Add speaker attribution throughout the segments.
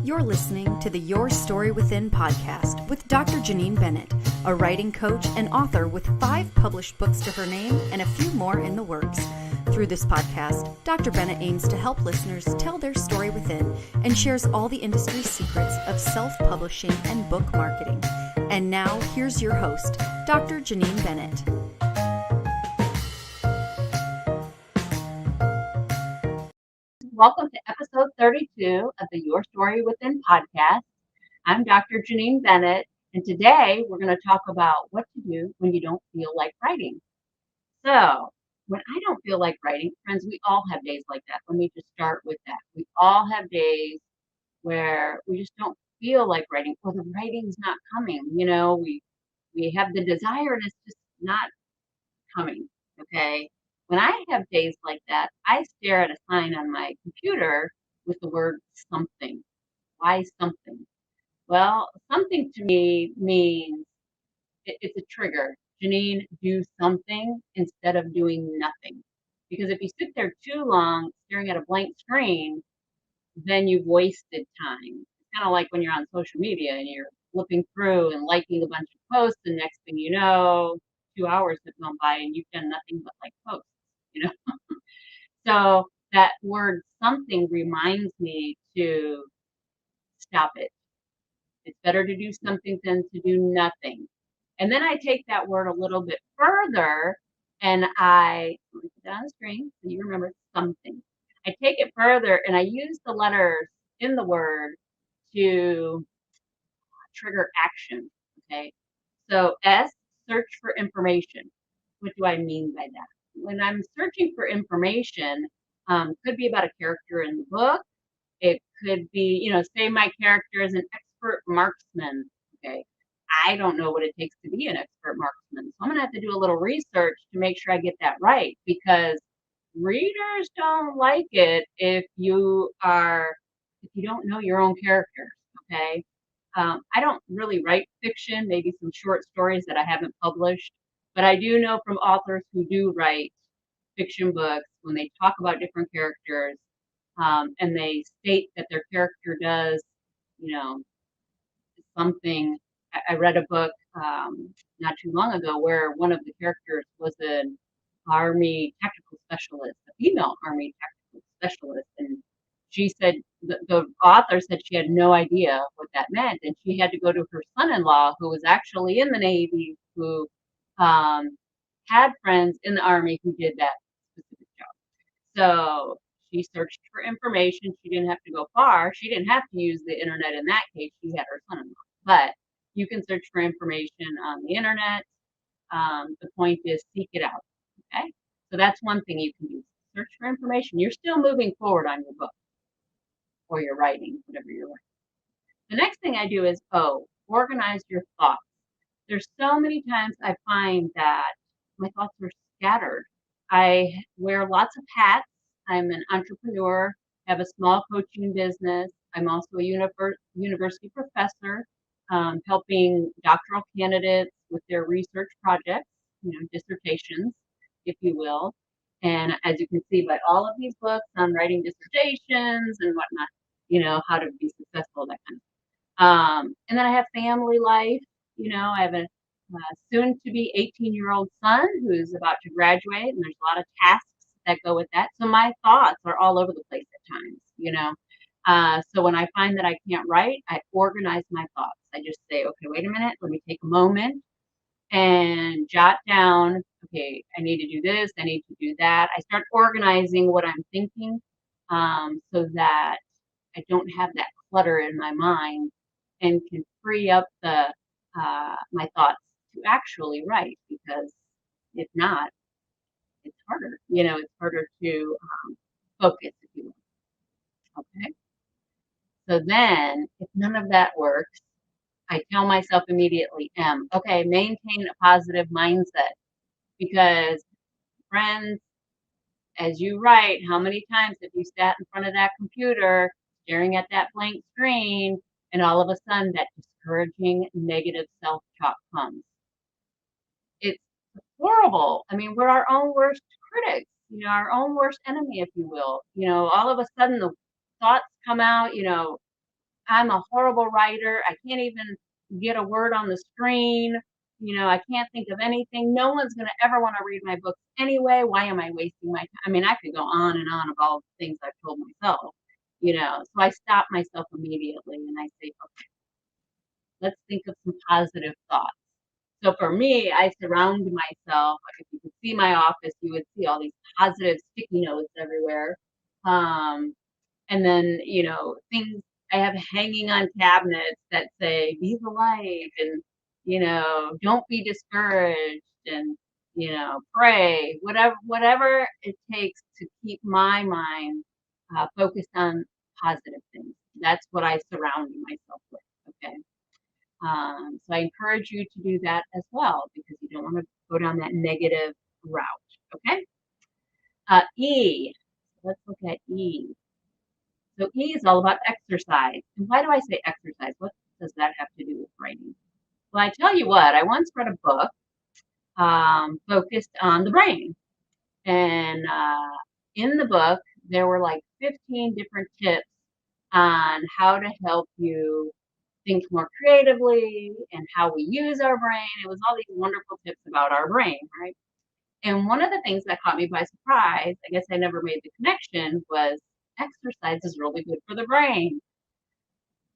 Speaker 1: You're listening to the Your Story Within podcast with Dr. Janine Bennett, a writing coach and author with 5 published books to her name and a few more in the works. Through this podcast, Dr. Bennett aims to help listeners tell their story within and shares all the industry secrets of self-publishing and book marketing. And now, here's your host, Dr. Janine Bennett.
Speaker 2: Welcome to episode 32 of the Your Story Within podcast. I'm Dr. Janine Bennett, and today we're going to talk about what to do when you don't feel like writing. So, when I don't feel like writing, friends, we all have days like that. Let me just start with that. We all have days where we just don't feel like writing, or the writing's not coming. We have the desire and it's just not coming, okay? When I have days like that, I stare at a sign on my computer with the word something. Why something? Well, something to me means it's a trigger. Janine, do something instead of doing nothing. Because if you sit there too long staring at a blank screen, then you've wasted time. It's kind of like when you're on social media and you're flipping through and liking a bunch of posts, and next thing you know, 2 hours have gone by and you've done nothing but like posts, you know? So that word something reminds me to stop it. It's better to do something than to do nothing. And then I take that word a little bit further and I put it on the screen so you remember something. I take it further and I use the letters in the word to trigger action. Okay. So S, search for information. What do I mean by that? When I'm searching for information, could be about a character in the book. It could be, say my character is an expert marksman. Okay. I don't know what it takes to be an expert marksman. So I'm going to have to do a little research to make sure I get that right, because readers don't like it if you don't know your own characters. Okay. I don't really write fiction, maybe some short stories that I haven't published, but I do know from authors who do write fiction books, when they talk about different characters, and they state that their character does, you know, something. I read a book not too long ago where one of the characters was an Army tactical specialist, a female Army tactical specialist, and she said the author said she had no idea what that meant, and she had to go to her son-in-law, who was actually in the Navy, who had friends in the Army who did that specific job. So she searched for information. She didn't have to go far. She didn't have to use the internet in that case. She had her son-in-law. But you can search for information on the internet. The point is seek it out. Okay? So that's one thing you can do. Search for information. You're still moving forward on your book or your writing, whatever you're writing. The next thing I do is organize your thoughts. There's so many times I find that my thoughts are scattered. I wear lots of hats. I'm an entrepreneur, have a small coaching business. I'm also a university professor, helping doctoral candidates with their research projects, dissertations, if you will. And as you can see by all of these books, I'm writing dissertations and whatnot, how to be successful, that kind of stuff. And then I have family life. I have a soon-to-be 18-year-old son who's about to graduate, and there's a lot of tasks that go with that. So my thoughts are all over the place at times. So when I find that I can't write, I organize my thoughts. I just say, okay, wait a minute, let me take a moment and jot down, okay, I need to do this, I need to do that. I start organizing what I'm thinking, so that I don't have that clutter in my mind and can free up my thoughts to actually write, because if not, it's harder. It's harder to focus, if you will. Okay. So then, if none of that works, I tell myself immediately, okay, maintain a positive mindset, because friends, as you write, how many times have you sat in front of that computer staring at that blank screen, and all of a sudden that discouraging negative self-talk comes? It's horrible. I mean, we're our own worst critics, our own worst enemy, if you will. All of a sudden the thoughts come out, I'm a horrible writer. I can't even get a word on the screen. I can't think of anything. No one's going to ever want to read my books anyway. Why am I wasting my time? I mean, I could go on and on about all the things I've told myself. So I stop myself immediately and I say, okay, let's think of some positive thoughts. So for me, I surround myself. Like if you could see my office, you would see all these positive sticky notes everywhere. Um, and then, things I have hanging on cabinets that say, be the light and, don't be discouraged and, pray, whatever it takes to keep my mind focused on positive things. That's what I surround myself with. Okay. So I encourage you to do that as well because you don't want to go down that negative route. Okay. E. Let's look at E. So E is all about exercise. And why do I say exercise? What does that have to do with writing? Well, I tell you what, I once read a book focused on the brain. And in the book, there were like 15 different tips on how to help you think more creatively and how we use our brain. It was all these wonderful tips about our brain, right? And one of the things that caught me by surprise, I guess I never made the connection, was exercise is really good for the brain.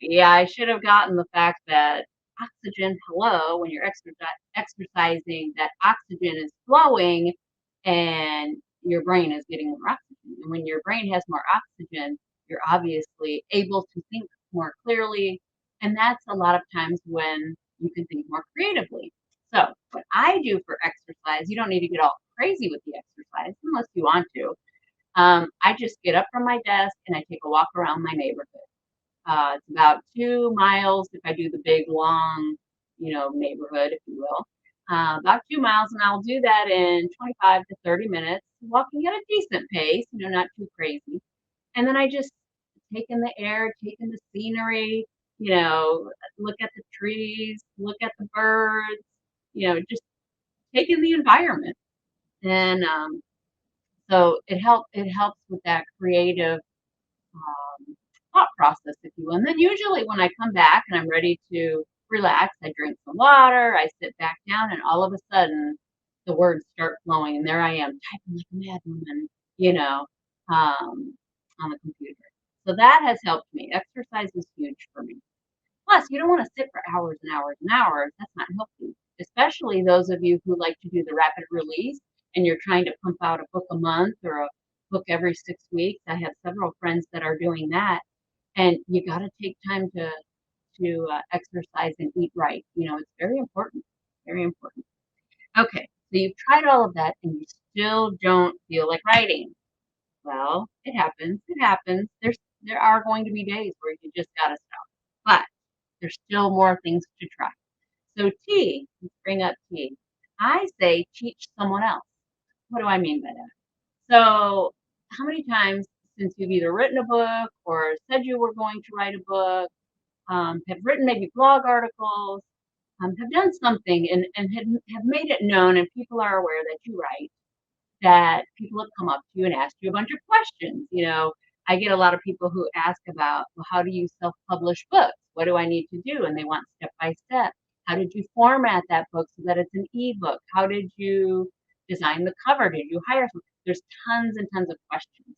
Speaker 2: Yeah, I should have gotten the fact that oxygen, hello, when you're exercising, that oxygen is flowing and your brain is getting more oxygen. And when your brain has more oxygen, you're obviously able to think more clearly. And that's a lot of times when you can think more creatively. So, what I do for exercise, you don't need to get all crazy with the exercise unless you want to. I just get up from my desk and I take a walk around my neighborhood. It's about 2 miles if I do the big, long, neighborhood, if you will. About 2 miles, and I'll do that in 25 to 30 minutes, walking at a decent pace, not too crazy. And then I just take in the air, take in the scenery, look at the trees, look at the birds, just take in the environment. And so it helps with that creative thought process, if you will. And then usually when I come back and I'm ready to relax, I drink some water, I sit back down, and all of a sudden the words start flowing, and there I am typing like a madwoman, on the computer. So that has helped me. Exercise is huge for me. Plus, you don't want to sit for hours and hours and hours. That's not healthy, especially those of you who like to do the rapid release and you're trying to pump out a book a month or a book every 6 weeks. I have several friends that are doing that, and you got to take time to exercise and eat right. It's very important. Very important. Okay, so you've tried all of that and you still don't feel like writing. Well, it happens. It happens. There are going to be days where you just gotta stop. But there's still more things to try. So T, let's bring up T. I say teach someone else. What do I mean by that? So how many times since you've either written a book or said you were going to write a book, have written maybe blog articles, have done something and have made it known and people are aware that you write, that people have come up to you and asked you a bunch of questions. I get a lot of people who ask about, well, how do you self-publish books? What do I need to do? And they want step by step. How did you format that book so that it's an ebook? How did you design the cover? Did you hire someone? There's tons and tons of questions.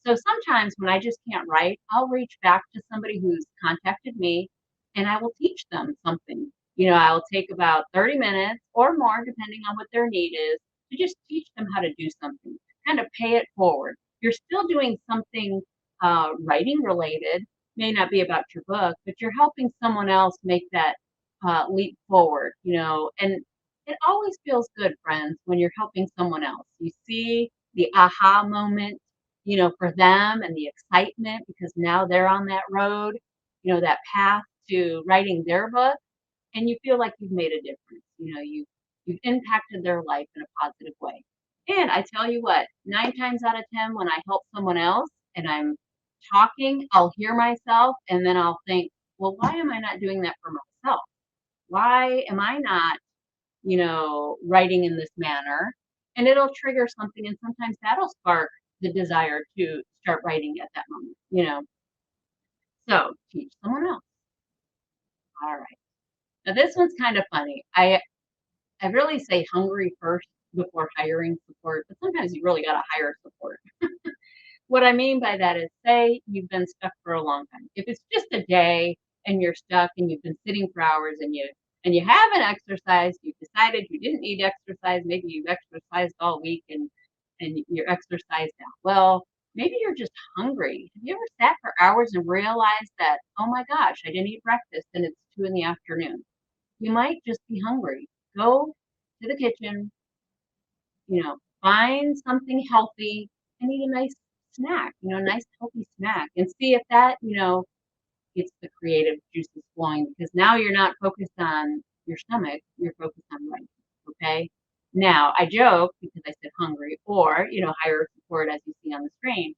Speaker 2: So sometimes when I just can't write, I'll reach back to somebody who's contacted me and I will teach them something. I'll take about 30 minutes or more, depending on what their need is, to just teach them how to do something, kind of pay it forward. You're still doing something writing related, may not be about your book, but you're helping someone else make that leap forward. And it always feels good, friends, when you're helping someone else. You see the aha moment, for them and the excitement because now they're on that road, that path to writing their book, and you feel like you've made a difference. You've impacted their life in a positive way. And I tell you what, 9 times out of 10, when I help someone else and I'm talking, I'll hear myself and then I'll think, well, why am I not doing that for myself? Why am I not, writing in this manner? And it'll trigger something, and sometimes that'll spark the desire to start writing at that moment. So teach someone else. All right. Now this one's kind of funny. I really say hungry first before hiring support, but sometimes you really got to hire support. What I mean by that is, say you've been stuck for a long time. If it's just a day and you're stuck and you've been sitting for hours and you haven't exercised, you've decided you didn't need exercise, maybe you've exercised all week and you're exercised now. Well, maybe you're just hungry. Have you ever sat for hours and realized that, oh my gosh, I didn't eat breakfast and it's 2 in the afternoon? You might just be hungry. Go to the kitchen, find something healthy and eat a nice snack, a nice healthy snack and see if that, gets the creative juices flowing because now you're not focused on your stomach, you're focused on writing. Okay. Now I joke because I said hungry or, hire support as you see on the screen.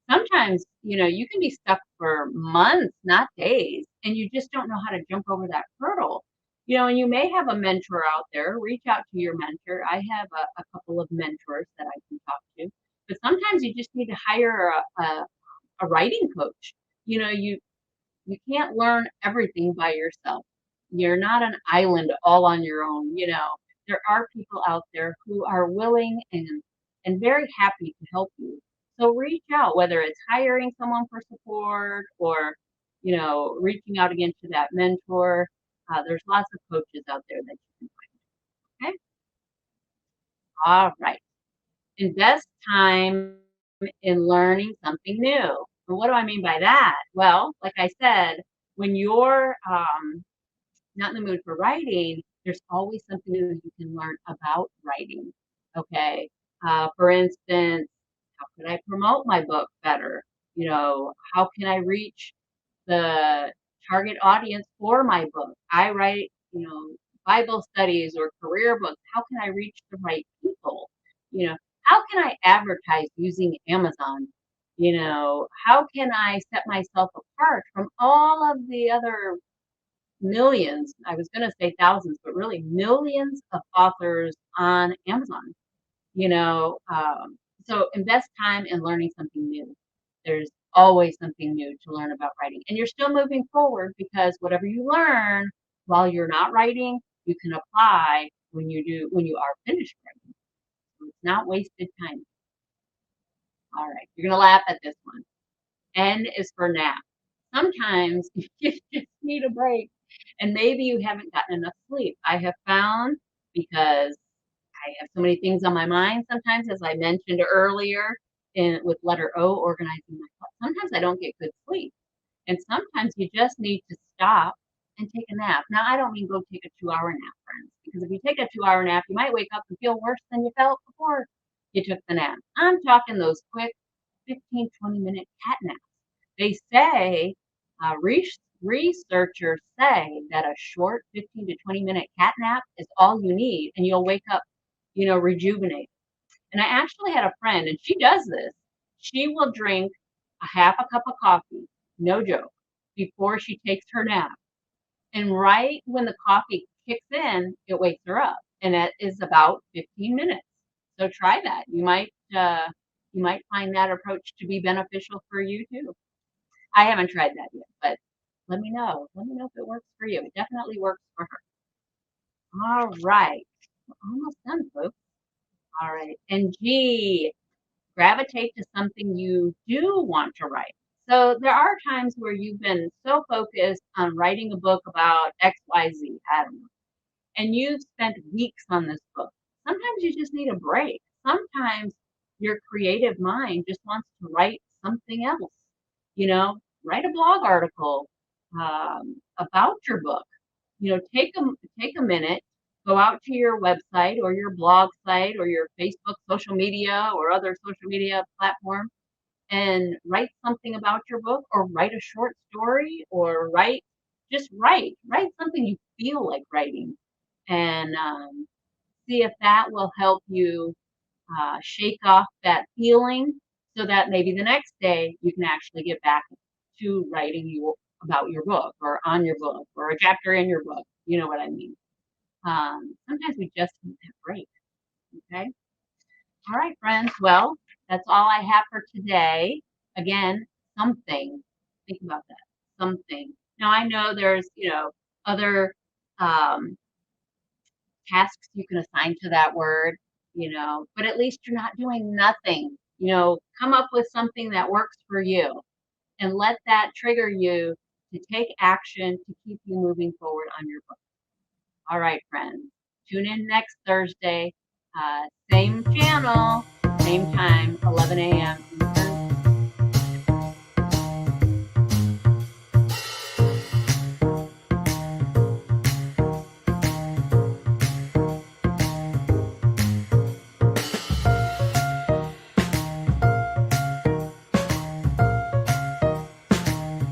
Speaker 2: Sometimes, you can be stuck for months, not days, and you just don't know how to jump over that hurdle. And you may have a mentor out there. Reach out to your mentor. I have a couple of mentors that I can talk to. But sometimes you just need to hire a writing coach. You can't learn everything by yourself. You're not an island all on your own. There are people out there who are willing and very happy to help you. So reach out, whether it's hiring someone for support or, reaching out again to that mentor. There's lots of coaches out there that you can find. Okay. All right. Invest time in learning something new. And what do I mean by that? Well, like I said, when you're not in the mood for writing, there's always something new you can learn about writing. Okay. For instance, how can I promote my book better? How can I reach the target audience for my book? I write, Bible studies or career books. How can I reach the right people? How can I advertise using Amazon? How can I set myself apart from all of the other millions, I was going to say thousands, but really millions of authors on Amazon, you know. So invest time in learning something new. There's always something new to learn about writing. And you're still moving forward because whatever you learn while you're not writing, you can apply when you are finished writing. So it's not wasted time. All right. You're going to laugh at this one. N is for nap. Sometimes you just need a break and maybe you haven't gotten enough sleep. I have found because I have so many things on my mind sometimes, as I mentioned earlier, with letter O, organizing my thoughts. Sometimes I don't get good sleep. And sometimes you just need to stop and take a nap. Now, I don't mean go take a 2-hour nap, friends, because if you take a 2-hour nap, you might wake up and feel worse than you felt before you took the nap. I'm talking those quick 15, 20-minute cat naps. They say, researchers say that a short 15 to 20-minute cat nap is all you need, and you'll wake up, rejuvenated. And I actually had a friend, and she does this. She will drink a half a cup of coffee, no joke, before she takes her nap. And right when the coffee kicks in, it wakes her up, and it is about 15 minutes. So try that. You might find that approach to be beneficial for you too. I haven't tried that yet, but let me know. Let me know if it works for you. It definitely works for her. All right. We're almost done, folks. All right. And G, gravitate to something you do want to write. So there are times where you've been so focused on writing a book about XYZ, I don't know, and you've spent weeks on this book. Sometimes you just need a break. Sometimes your creative mind just wants to write something else. You know, write a blog article about your book. Take a minute, go out to your website or your blog site or your Facebook social media or other social media platform and write something about your book or write a short story or write something you feel like writing and see if that will help you shake off that feeling so that maybe the next day you can actually get back to writing about your book or on your book or a chapter in your book. You know what I mean? Sometimes we just need that break. Okay. All right, friends. Well, that's all I have for today. Again, something. Think about that. something. Now I know there's, other um, tasks you can assign to that word, but at least you're not doing nothing. Come up with something that works for you and let that trigger you to take action to keep you moving forward on your book. All right, friends, tune in next Thursday, same channel, same time, 11 a.m.